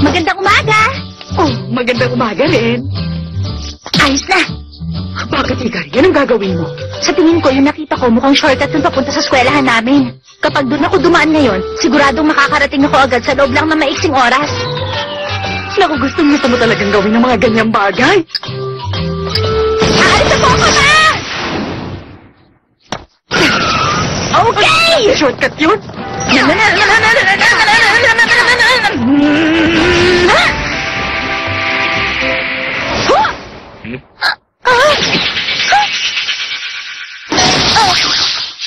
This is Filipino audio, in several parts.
Magandang umaga! Oh, magandang umaga rin. Ayos na! Bakit, Ikari? Anong gagawin mo? Sa tingin ko, yung nakita ko mukhang shortcut yung papunta sa eskwelahan namin. Kapag doon ako dumaan ngayon, siguradong makakarating ako agad sa loob lang ng maiksing oras. Naku, gustong mo talagang gawin ng mga ganyang bagay. Aalis na po ako na! Okay! Shortcut yun?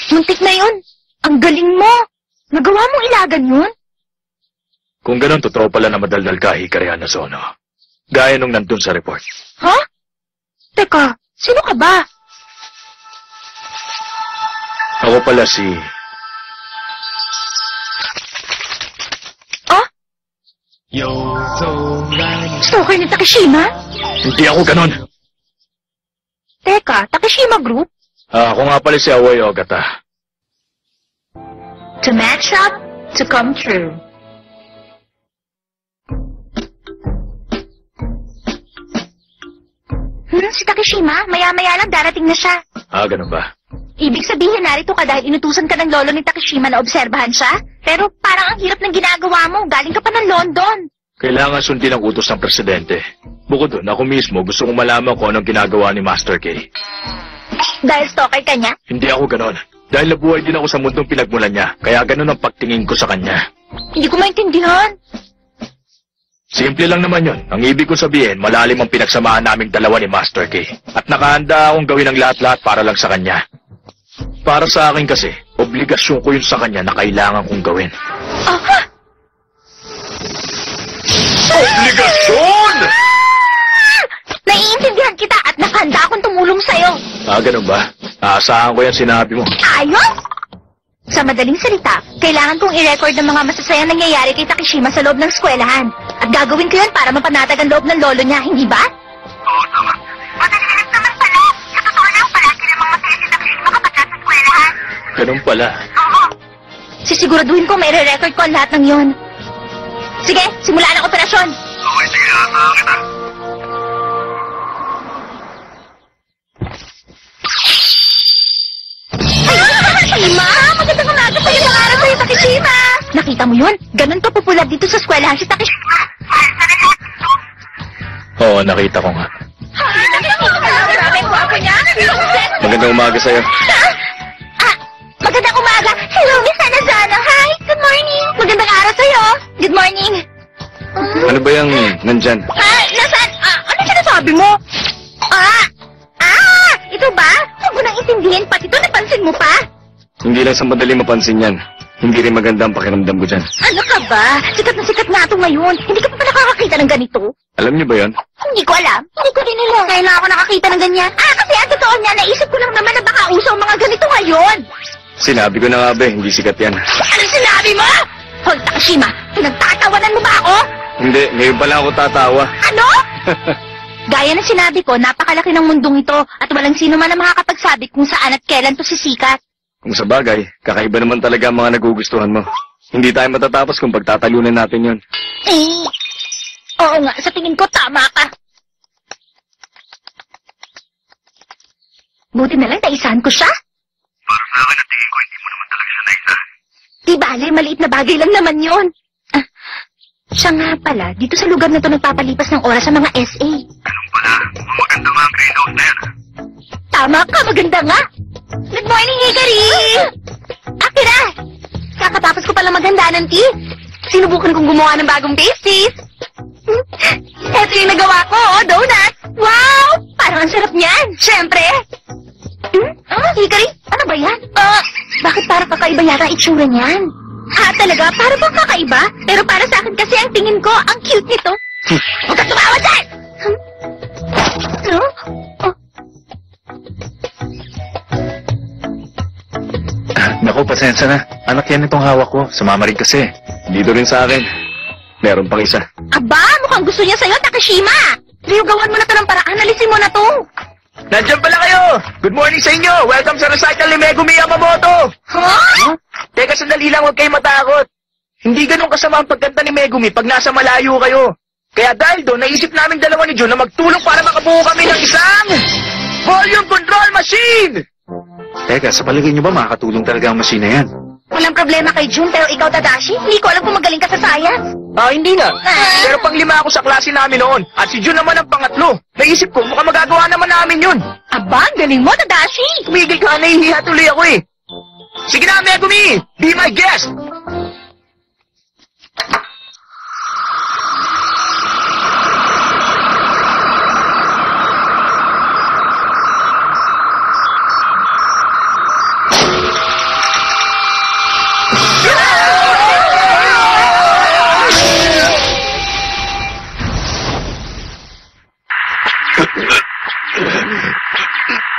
Muntik na yun. Ang galing mo. Nagawa mong ilagan yun? Kung ganun, totoo pala na madaldal ka, Hikari Hanazono. Gaya nung nandun sa report. Ha? Teka, sino ka ba? Ako pala si... Oh? Stalker ni Takeshima? Hindi ako ganun. Teka, Takeshima Group? Ako nga pala si Aoi Ogata. To match up, to come true. Si Takeshima, maya-maya lang darating na siya. Ganun ba? Ibig sabihin, narito ka dahil inutusan ka ng lolo ni Takeshima na obserbahan siya? Pero parang ang hirap ng ginagawa mo. Galing ka pa ng London. Kailangan sundin ang utos ng presidente. Bukod doon, ako mismo gusto kong malaman kung anong ginagawa ni Master K. Dahil stalker ka niya? Hindi ako ganon. Dahil nabuhay din ako sa mundong pinagmulan niya. Kaya ganon ang pagtingin ko sa kanya. Hindi ko maintindihan. Simple lang naman yun. Ang ibig kong sabihin, malalim ang pinagsamahan naming dalawa ni Master K. At nakahanda akong gawin ang lahat-lahat para lang sa kanya. Para sa akin kasi, obligasyon ko yun sa kanya na kailangan kong gawin. Aha! Obligasyon! Naiintindihan kita at nakahanda akong tumulong sa'yo. Ganun ba? Aasahan ko yan sinabi mo. Ayos! Sa madaling salita, kailangan kong i-record ng mga masasayang nangyayari kay Takeshima sa loob ng eskwelahan. At gagawin ko yan para mapanatag ang loob ng lolo niya, hindi ba? Oo, tama. Madalilis naman pala. Sa totoo lang, palagi namang masaya si Takeshima kapag nasa eskwelahan. Ganun pala. Oo. Sisiguraduhin ko may re-record ko ang lahat ng yon. Sige, simulaan ang operasyon. Okay, sige. Aasahan kita. Takeshima! Magandang umaga sa isang araw sa'yo, Takeshima! Nakita mo yun? Ganun to popular dito sa eskwelahan si Takeshima. Oo, nakita ko nga. Magandang umaga sa'yo. Magandang umaga! Hello, Miss Hanazono! Hi! Good morning! Magandang araw sa'yo! Good morning! Ano ba yung nandyan? Nasaan? Ano sinasabi mo? Ito ba? Huwag mo nang intindihin, pati ito napansin mo pa? Hindi lang sa madali mapansin yan. Hindi rin maganda ang pakiramdam ko dyan. Ano ka ba? Sikat na sikat nga ito ngayon. Hindi ka pa nakakakita ng ganito? Alam niyo ba yon? Hindi ko alam. Hindi ko rin alam. Kaya lang ako nakakita ng ganyan. Kasi ang totoo niya, naisip ko lang naman na baka uso ang mga ganito ngayon. Sinabi ko na nga ba, hindi sikat yan. Ano sinabi mo? Hoy, Takeshima, pinagtatawanan mo ba ako? Hindi, ngayon pala ako tatawa. Ano? Gaya ng sinabi ko, napakalaki ng mundong ito at walang sino man ang makakapagsabi kung saan at kailan to sisikat. Kung sa bagay, kakaiba naman talaga ang mga nagugustuhan mo. Hindi tayo matatapos kung pagtatalunan natin yon. Oo nga, sa tingin ko tama ka. Buti na lang naisahan ko siya. Para sa akin, at tingin ko, hindi mo naman talaga siya naisa. Di bale, maliit na bagay lang naman yun. Siya nga pala, dito sa lugar na to nagpapalipas ng oras sa mga SA. Ganun pala. Maganda nga ang greenhouse na yan. Tama ka, maganda nga. Good morning, Hikari! Akira! Kakatapos ko pala maganda ng tea. Sinubukan kong gumawa ng bagong pastries. Ito yung nagawa ko, donut. Wow! Parang ang sarap niyan, syempre. Hikari, ano ba yan? Bakit parang kakaiba yata ang itsura niyan? Talaga? Para bang kakaiba? Pero para sa akin kasi ang tingin ko, ang cute nito. Huwag ka tumawa dyan! Naku, pasensya na. Anak yan itong hawak ko. Sumama rin kasi. Dito rin sa akin. Meron pang isa. Aba, mukhang gusto niya sa'yo, Takeshima. Ryo, gawan mo na to ng paraan. Alisin mo na to. Nandiyan pala kayo! Good morning sa inyo! Welcome sa recital ni Megumi Yamamoto! Huh? Teka, sandali lang, huwag kayong matakot. Hindi ganun kasama ang pagkanta ni Megumi pag nasa malayo kayo. Kaya dahil doon, naisip namin dalawa ni Jun na magtulong para makabuo kami ng isang volume control machine! Teka, sa palagay niyo ba makakatulong talaga ang machine na yan? Walang problema kay Jun, pero ikaw, Tadashi, hindi ko alam kung magaling ka sa science. Hindi nga. Pero pang-5 ako sa klase namin noon. At si Jun naman ang pangatlo. Naisip ko, mukhang magagawa naman namin yun. Aba, galing mo, Tadashi! Tumigil ka, nahihiya tuloy ako eh. Sige na, Megumi! Be my guest!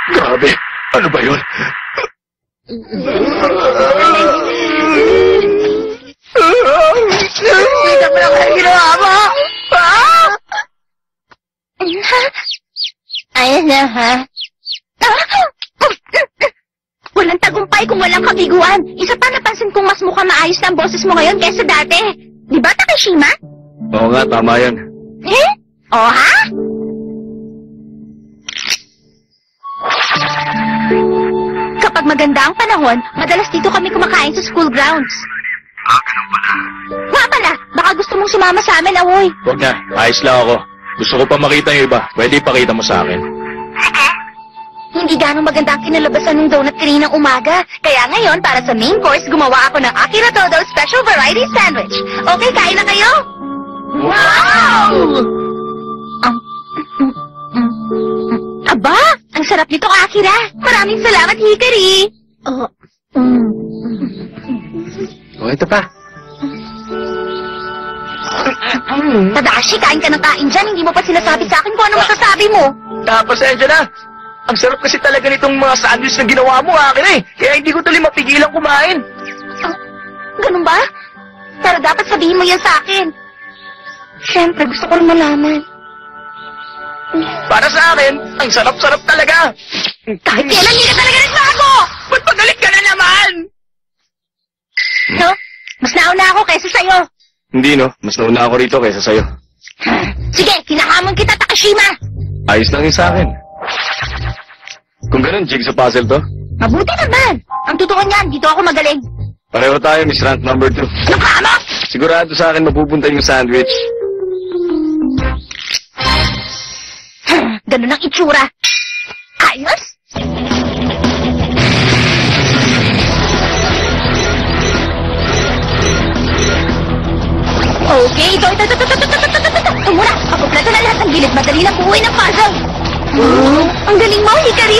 Grabe, ano ba yun? Hindi mo lang kaya ginawa mo! Ayun na, ha? Walang tagumpay kung walang kabiguan. Isa pa napansin kong mas mukhang maayos na ang boses mo ngayon kaysa dati. Di ba, Takashima? Oo nga, tama yan. Eh? O, ha? Kapag maganda ang panahon, madalas dito kami kumakain sa school grounds. Nga pala, baka gusto mong sumama sa amin, Awoy. Huwag na, ayos lang ako. Gusto ko pa makita yung iba. Pwede ipakita mo sa akin. Hindi ganong maganda ang kinalabasan ng donut kaninang umaga. Kaya ngayon, para sa main course, gumawa ako ng Akira Todo Special Variety Sandwich. Okay, kain na kayo? Wow! Aba, ang sarap nito, Akira. Maraming salamat, Hikari. O, ito pa. Tadashi, kain ka ng kain dyan. Hindi mo pa sinasabi sa akin kung ano masasabi mo. Pasensya na. Ang sarap kasi talaga nitong mga sandwich na ginawa mo, akin eh. Kaya hindi ko tuloy mapigilan kumain. Ganun ba? Pero dapat sabihin mo yan sa akin. Siyempre, gusto ko rin malaman. Para sa akin, ang sarap-sarap talaga. Kahit kailan hindi ka talaga nagbago! Ba't pagalit ka na naman? No? Mas nauna ako kaysa sa'yo. Hindi, no? Mas nauna ako rito kaysa sa'yo. Sige, kinahamon kita, Takashima. Ayos lang yun sa akin. Kung ganun, jig sa puzzle to. Mabuti naman. Ang totoo niyan, dito ako magaling. Pareho tayo, Miss Rank number 2. Anong kamo? Sigurado sa akin mapupunta yung sandwich. Ganun ang itsura. Ayos? Okay, ito. Ito muna. Pakumpleto na lahat ng gilid. Madali na buuin ang puzzle. Ang galing mo, Hikari.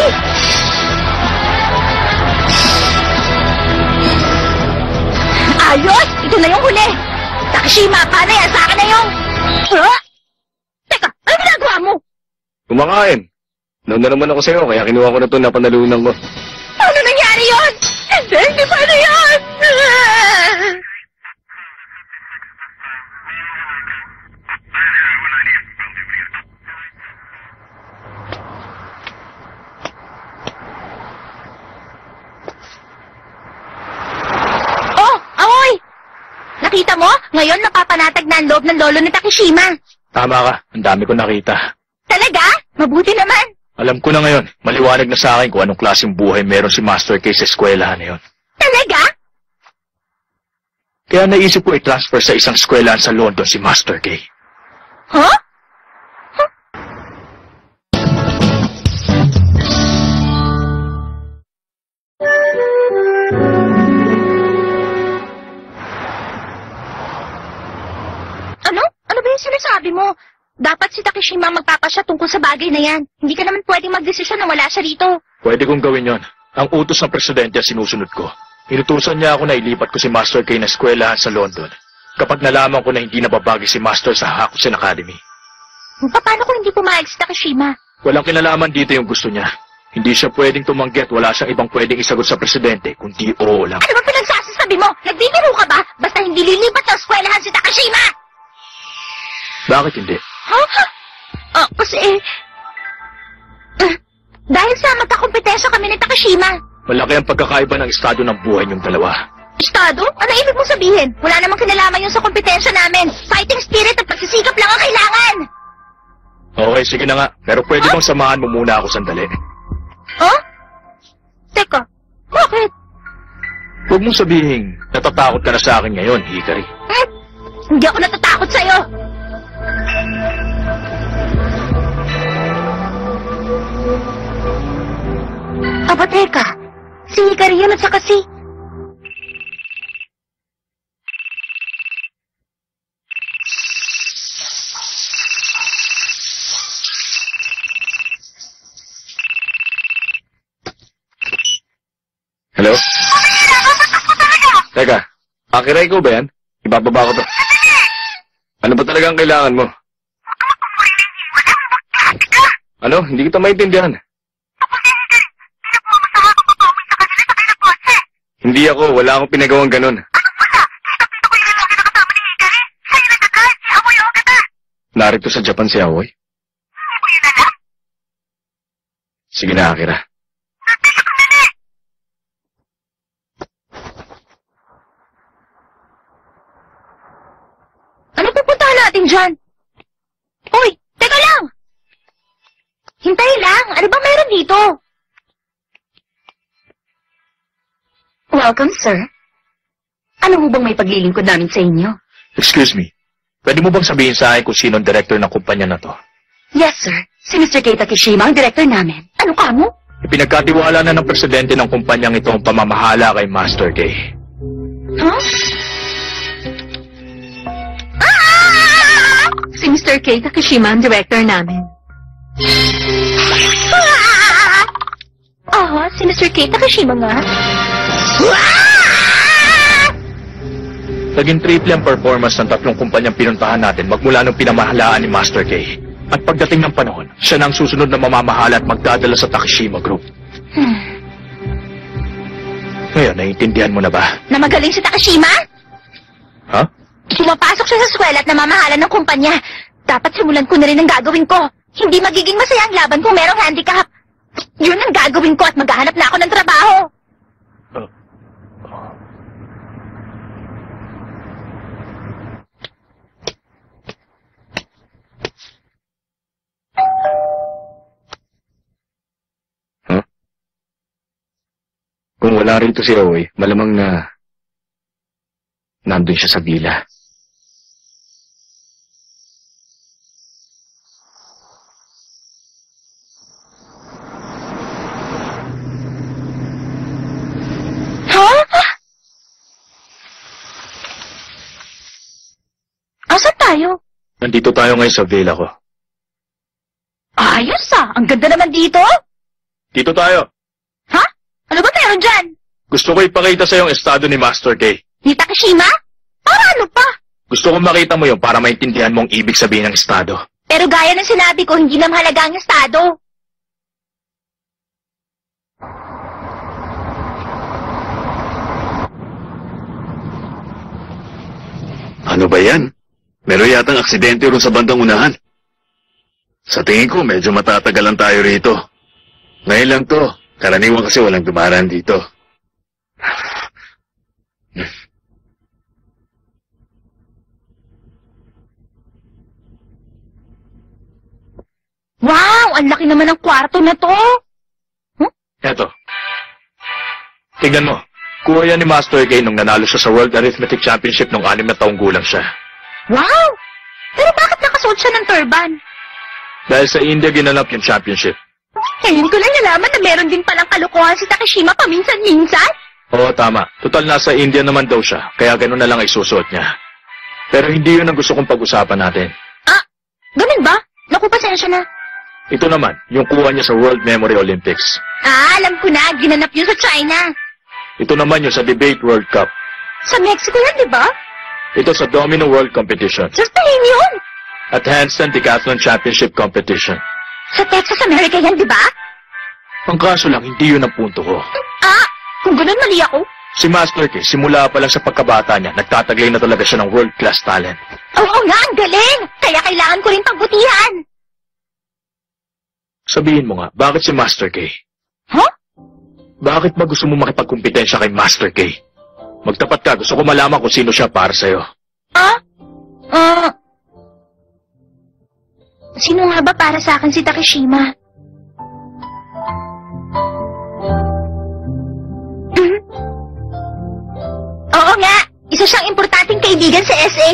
Ayos! Ito na yung huli. Takashima, paano yan? Sa akin na yung... Teka, ano ginagawa mo? Kumakain. Nauna naman ako sa'yo, kaya kinuha ko na ito na panalunan ko. Ano nangyari yun? Hindi pa na yan! Oh, Aoy! Nakita mo? Ngayon napapanatag na ang loob ng lolo ni Takashima. Tama ka, ang dami ko nakita. Talaga? Mabuti naman. Alam ko na ngayon, maliwanag na sa akin kung anong klaseng buhay meron si Master K sa eskwelahan na yun. Talaga? Kaya naisip ko i-transfer sa isang eskwelahan sa London si Master K. Huh? Ano? Ano ba yung sinasabi mo? Dapat si Takashima magpapasya tungkol sa bagay na yan. Hindi ka naman pwedeng magdesisyon na wala siya rito. Pwede kong gawin yon. Ang utos ng presidente sinusunod ko. Inutusan niya ako na ilipat ko si Master K na eskwelahan sa London. Kapag nalaman ko na hindi nababagi si Master sa Hakusen Academy. Paano kung hindi pumayag si Takashima? Walang kinalaman dito yung gusto niya. Hindi siya pwedeng tumanggi at wala siyang ibang pwedeng isagot sa presidente, kundi oo lang. Ano ba pinagsasabi mo? Nagbibiro ka ba? Basta hindi lilipat sa eskwelahan si Takashima! Bakit hindi? Kasi dahil sa magkakompetensya kami ni Takashima. Malaki ang pagkakaiba ng estado ng buhay niyong dalawa. Estado? Ano ibig mong sabihin? Wala namang kinalaman yun sa kompetensya namin. Fighting spirit at pagsisikap lang ang kailangan. Okay, sige na nga. Pero pwede bang samahan mo muna ako sandali? Oh? Teka, bakit? Huwag mong sabihin, natatakot ka na sa akin ngayon, Hikari. Hindi ako natatakot sa'yo. Aba, teka. Si Hikari yun at saka si... Hello? Teka, Akira, ikaw ba yan? Ibababa ko to. Ano ba talagang kailangan mo? Ano? Hindi kita maintindihan. Hindi ako, wala akong pinagawang ganun. Narito sa Japan si Aoy. Sige na, Akira. Ano pupuntahan natin dyan? Uy, teka lang! Hintay lang, ano ba meron dito? Welcome, sir. Ano mo bang may paglilingkod namin sa inyo? Excuse me. Pwede mo bang sabihin sa akin kung sino ang director ng kumpanya na to? Yes, sir. Si Mr. Kei Takeshima, ang director namin. Ano ka mo? Ipinagkatiwala na ng presidente ng kumpanyang ito ang pamamahala kay Master K. Huh? Ah! Si Mr. Kei Takeshima ang director namin. Si Mr. Kei Takeshima nga. Naging triple ang performance ng tatlong kumpanyang pinuntahan natin magmula nung pinamahalaan ni Master K. At pagdating ng panahon, siya na ang susunod na mamamahala at magdadala sa Takeshima Group. Ngayon, naiintindihan mo na ba? Na magaling si Takeshima? Ha? Pumapasok siya sa eskwela at namamahala ng kumpanya. Dapat simulan ko na rin ang gagawin ko. Hindi magiging masaya ang laban kung merong handicap. Yun ang gagawin ko at maghahanap na ako ng trabaho. Huh? Kung wala rito si Aoy, malamang na nandun siya sa villa. Asan tayo? Nandito tayo ngayon sa villa ko. Ayos Ang ganda naman dito. Dito tayo. Ha? Ano ba meron dyan? Gusto ko ipakita sa yung estado ni Master K. Ni Takeshima? Para ano pa? Gusto ko makita mo yun para maintindihan mo ang ibig sabihin ng estado. Pero gaya ng sinabi ko, hindi na mahalaga ang estado. Ano ba yan? Meron yatang aksidente ron sa bandang unahan. Sa tingin ko, medyo matatagalan tayo rito. Ngayon lang to. Karaniwan kasi walang dumaraan dito. Wow! Ang laki naman ng kwarto na to. Eto. Tingnan mo. Kuha yan ni Master K nung nanalo siya sa World Arithmetic Championship nung 6 na taong gulang siya. Wow! Pero bakit nakasuot siya ng turban? Dahil sa India ginanap yung championship. Ngayon ko lang nalaman na meron din palang kalokohan si Takeshima paminsan-minsan. Oo, tama. Total nasa India naman daw siya, kaya ganun na lang ay susuot niya. Pero hindi yun ang gusto kong pag-usapan natin. Ah, ganun ba? Naku, pasensya na. Ito naman, yung kuha niya sa World Memory Olympics. Ah, alam ko na. Ginanap yun sa China. Ito naman yung sa Debate World Cup. Sa Mexico yan, di ba? Ito sa Domino World Competition. Sa Spain yun. At Handstand Decathlon Championship Competition. Sa Texas, America yan, di ba? Ang kaso lang, hindi yun ang punto ko. Ah, kung ganun mali ako. Si Master K, simula pa lang sa pagkabata niya, nagtataglay na talaga siya ng world-class talent. Oo nga, ang galing. Kaya kailangan ko rin pagbutihan. Sabihin mo nga, bakit si Master K? Huh? Bakit ba gusto mo makipagkumpetensya kay Master K? Magtapat ka. Gusto ko malaman kung sino siya para sa'yo. Sino nga ba para sa akin si Takeshima? Oo nga, isa siyang importanteng kaibigan sa SA.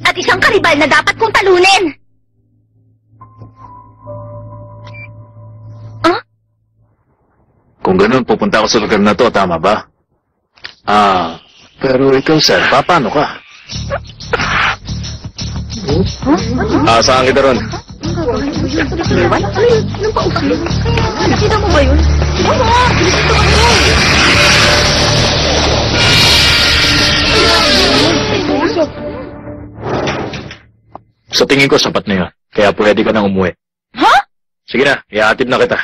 At isang karibal na dapat kong talunin. Kung ganun, pupunta ako sa lugar na to, tama ba? Pero ikaw, sir, paano ka? Saan kita ron? Nakita mo ba yun? Sa tingin ko, sapat na yun. Kaya pwede ka nang umuwi. Ha? Sige na, ihatid na kita.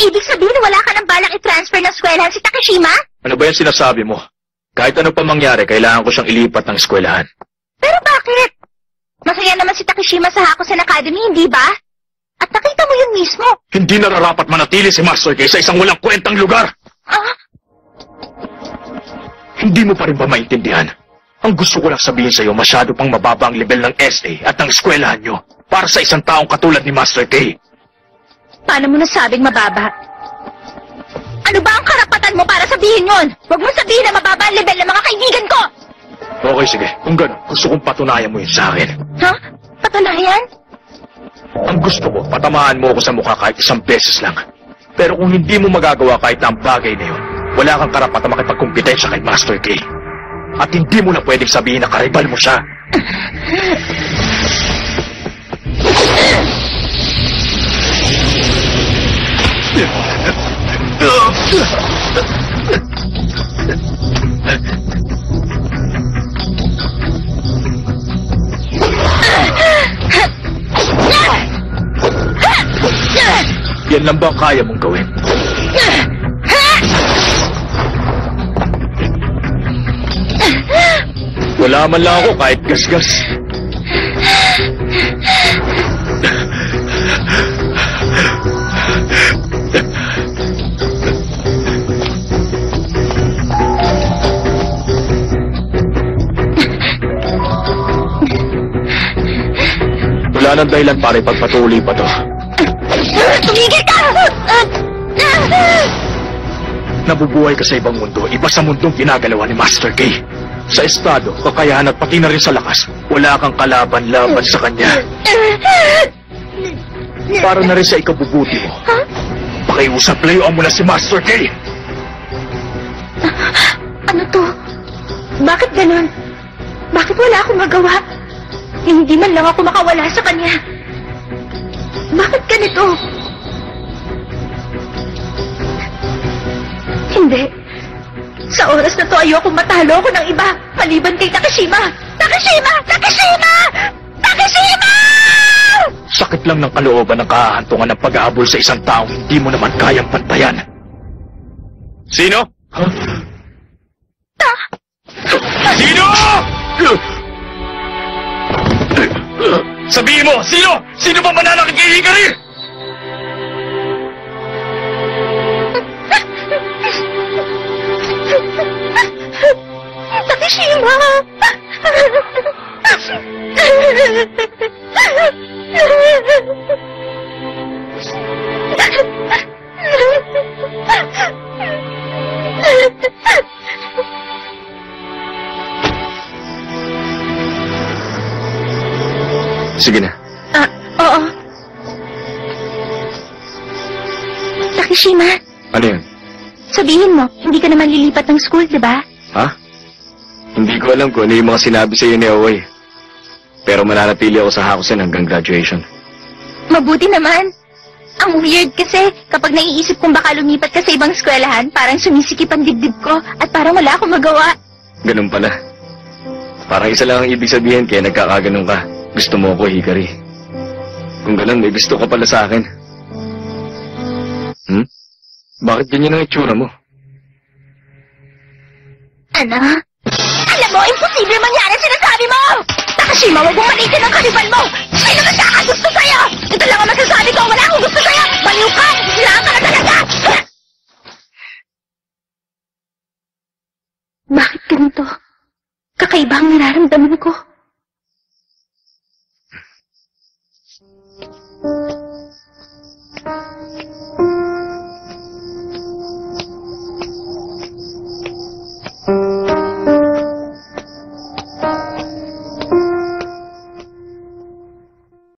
Ibig sabihin wala ka ng balak i-transfer ng eskwelahan si Takeshima? Ano ba yung sinasabi mo? Kahit ano pa mangyari, kailangan ko siyang ilipat ng eskwelahan. Pero bakit? Masaya naman si Takeshima sa Hakusen Academy, hindi ba? At nakita mo yun mismo. Hindi nararapat manatili si Master K sa isang walang kwentang lugar. Hindi mo pa rin ba maintindihan? Ang gusto ko lang sabihin sa'yo, masyado pang mababa ang level ng SA at ng eskwelahan nyo para sa isang taong katulad ni Master K. Paano mo nasabing mababa? Ano ba ang karapatan mo para sabihin yun? Huwag mo sabihin na mababa ang level ng mga kaibigan ko! Okay, sige. Kung gano'n, gusto kong patunayan mo yun sa akin. Ha? Patunayan? Ang gusto ko, patamaan mo ako sa mukha kahit isang beses lang. Pero kung hindi mo magagawa kahit na ang bagay na yun, wala kang karapatan makipagkumpetensya kay Master K. At hindi mo na pwedeng sabihin na karibal mo siya. Yan lang ba ang kaya mong gawin? Wala man lang ako kahit gasgas. Wala nang dahilan para ipagpatuloy pa to. Tumigil ka! Nabubuhay ka sa ibang mundo, iba sa mundong ginagalawa ni Master K. Sa estado, kakayahan at pati na rin sa lakas, wala kang kalaban-laban sa kanya. Para na rin sa ikabubuti mo. Pakiusap, layuan mo na si Master K. Ano to? Bakit ganun? Bakit wala akong magawa? Hindi man lang ako makawala sa kanya. Bakit ganito? Hindi. Sa oras na to, ayoko matalo ako ng iba, maliban kay Takeshima! Takeshima! Takeshima! Takeshima! Sakit lang ng kalooban ng kahahantungan ng pag-ahabol sa isang taong hindi mo naman kayang pantayan. Sino? Huh? Sino? Sabihin mo, sino? Sino ba mananakit kay Hikari? Takeshima! Sige na. Oo. Takeshima, Ano yun? sabihin mo, hindi ka naman lilipat ng school, di ba? Ha? Hindi ko alam kung ano yung mga sinabi sa'yo ni Aoy. Pero mananatili ako sa Hakusen hanggang graduation. Mabuti naman. Ang weird kasi, kapag naiisip kong baka lumipat ka sa ibang eskwelahan, parang sumisikip ang dibdib ko at parang wala akong magawa. Ganun pala. Parang isa lang ang ibig sabihin kaya nagkakaganon ka. Gusto mo ako, Hikari. Kung ganun, may gusto ka pala sa akin. Bakit ganyan ang itsura mo? Ano? Alam mo, imposible mangyari ang sinasabi mo! Nakashima, huwag mong malitin ang kaliban mo! Sino ba gusto sa'yo? Ito lang ang masasabi ko, wala akong gusto sa'yo! Baliw ka! Sisilaan ka na talaga! Bakit ganito? Kakaiba ang nararamdaman ko.